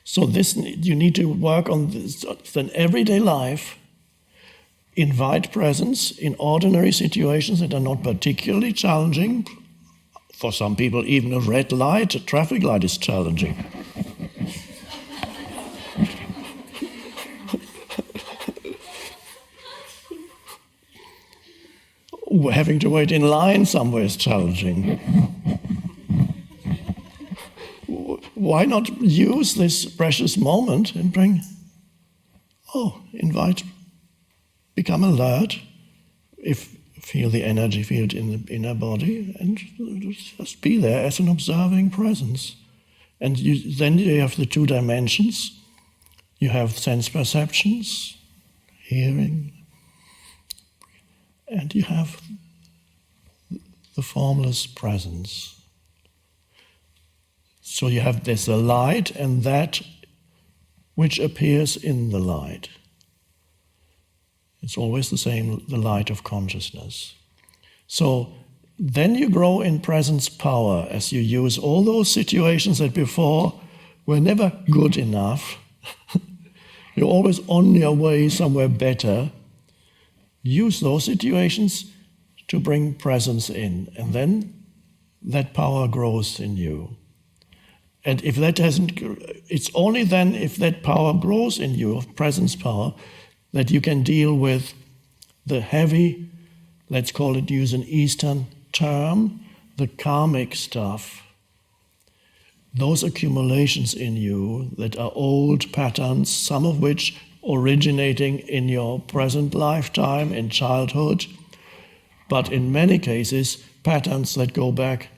So this, you need to work on this in everyday life. Invite presence in ordinary situations that are not particularly challenging. For some people, even a red light, a traffic light is challenging. Having to wait in line somewhere is challenging. Why not use this precious moment and invite, become alert, feel the energy field in the inner body, and just be there as an observing presence. And then you have the two dimensions. You have sense perceptions, hearing, and you have the formless presence. So you have there's the light and that which appears in the light. It's always the same, the light of consciousness. So then you grow in presence power as you use all those situations that before were never good enough. You're always on your way somewhere better. Use those situations to bring presence in, and then that power grows in you. And if that it's only then if that power grows in you, of presence power, that you can deal with the heavy, let's call it, use an Eastern term, the karmic stuff. Those accumulations in you that are old patterns, some of which originating in your present lifetime, in childhood, but in many cases, patterns that go back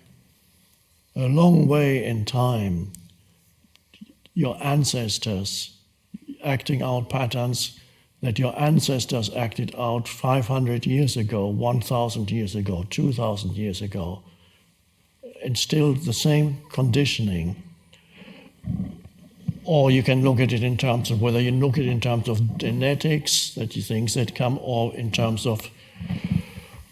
a long way in time. Your ancestors acting out patterns that your ancestors acted out 500 years ago, 1,000 years ago, 2,000 years ago, and still the same conditioning. Or you can look at it in terms of whether you look at it in terms of genetics, that you things that come, or in terms of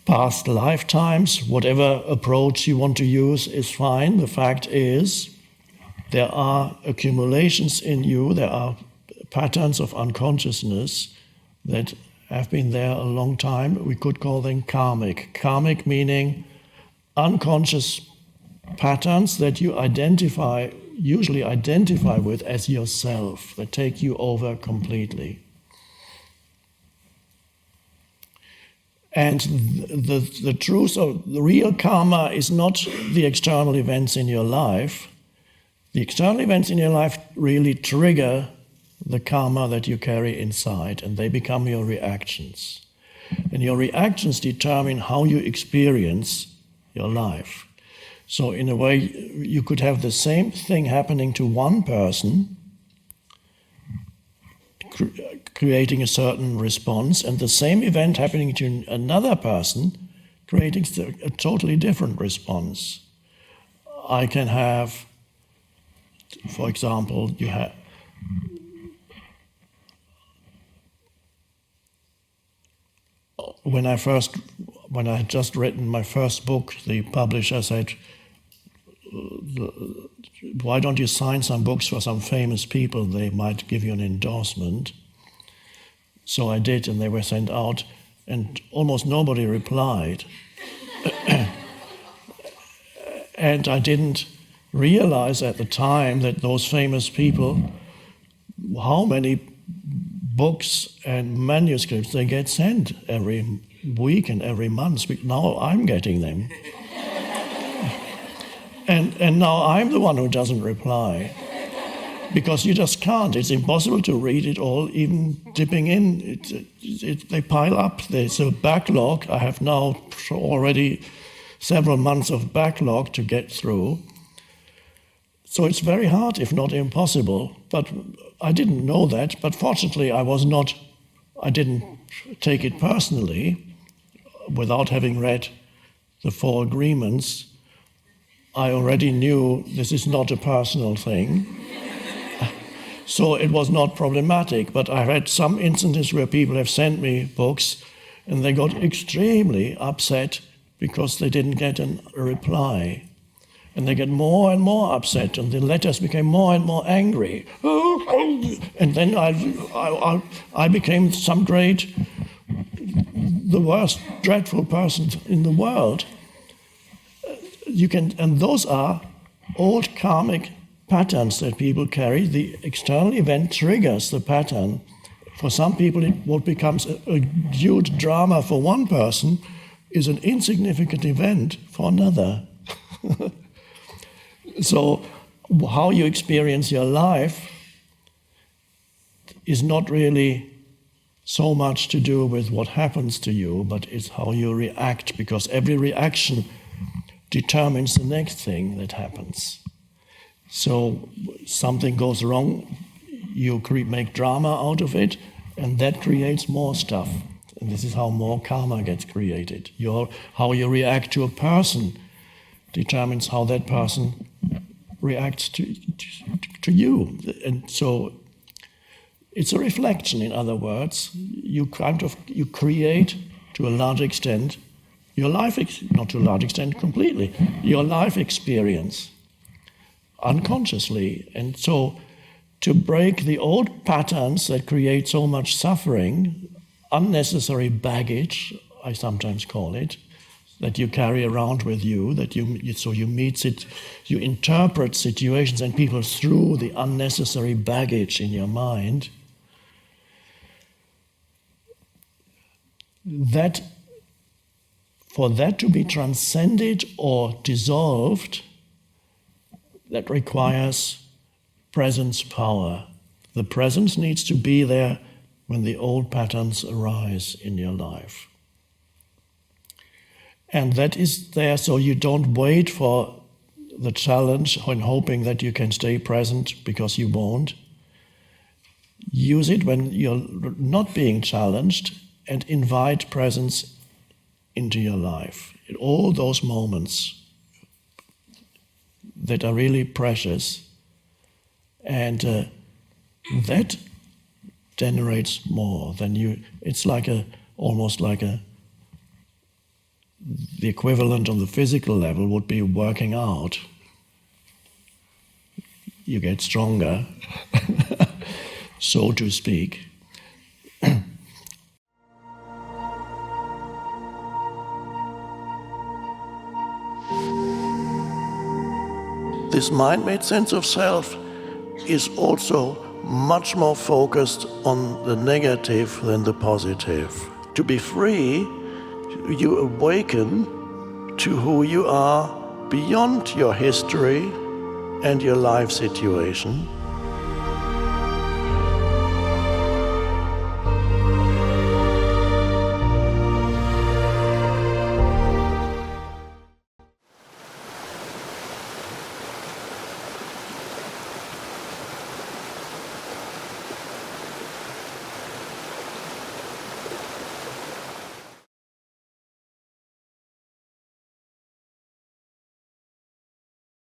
past lifetimes. Whatever approach you want to use is fine. The fact is, there are accumulations in you, there are patterns of unconsciousness that have been there a long time. We could call them karmic. Karmic meaning unconscious patterns that you usually identify with as yourself, that take you over completely. And the truth of the real karma is not the external events in your life. The external events in your life really trigger the karma that you carry inside, and they become your reactions. And your reactions determine how you experience your life. So in a way, you could have the same thing happening to one person, creating a certain response, and the same event happening to another person, creating a totally different response. I can have, for example, when I had just written my first book, the publisher said, why don't you sign some books for some famous people? They might give you an endorsement. So I did, and they were sent out, and almost nobody replied. And I didn't realize at the time that those famous people, how many books and manuscripts they get sent every week and every month. Now I'm getting them. And now I'm the one who doesn't reply. Because you just can't. It's impossible to read it all, even dipping in. They pile up. There's a backlog. I have now already several months of backlog to get through. So it's very hard, if not impossible. But I didn't know that. But fortunately, I didn't take it personally. Without having read the 4 agreements, I already knew this is not a personal thing. So it was not problematic, but I've had some instances where people have sent me books and they got extremely upset because they didn't get a reply. And they get more and more upset, and the letters became more and more angry. And then I became some great, the worst, dreadful person in the world. And those are old karmic patterns that people carry. The external event triggers the pattern. For some people, what becomes a huge drama for one person is an insignificant event for another. So how you experience your life is not really so much to do with what happens to you, but it's how you react, because every reaction determines the next thing that happens. So something goes wrong, you make drama out of it, and that creates more stuff. And this is how more karma gets created. How you react to a person determines how that person reacts to you. And so it's a reflection, in other words. You create, to a large extent, your life, not to a large extent completely, your life experience unconsciously. And so to break the old patterns that create so much suffering, unnecessary baggage, I sometimes call it, that you carry around with you, you interpret situations and people through the unnecessary baggage in your mind. That for that to be transcended or dissolved, that requires presence power. The presence needs to be there when the old patterns arise in your life. And that is there so you don't wait for the challenge and hoping that you can stay present, because you won't. Use it when you're not being challenged and invite presence into your life. In all those moments that are really precious, and that generates more than you. It's like almost like the equivalent on the physical level would be working out. You get stronger, so to speak. This mind-made sense of self is also much more focused on the negative than the positive. To be free, you awaken to who you are beyond your history and your life situation.